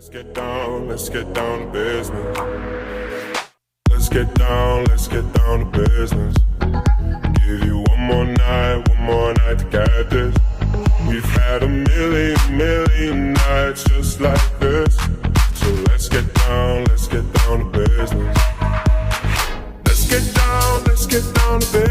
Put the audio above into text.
Let's get down to business. Let's get down to business. Give you one more night to get this. We've had a million nights just like this. So let's get down to business. Let's get down to business.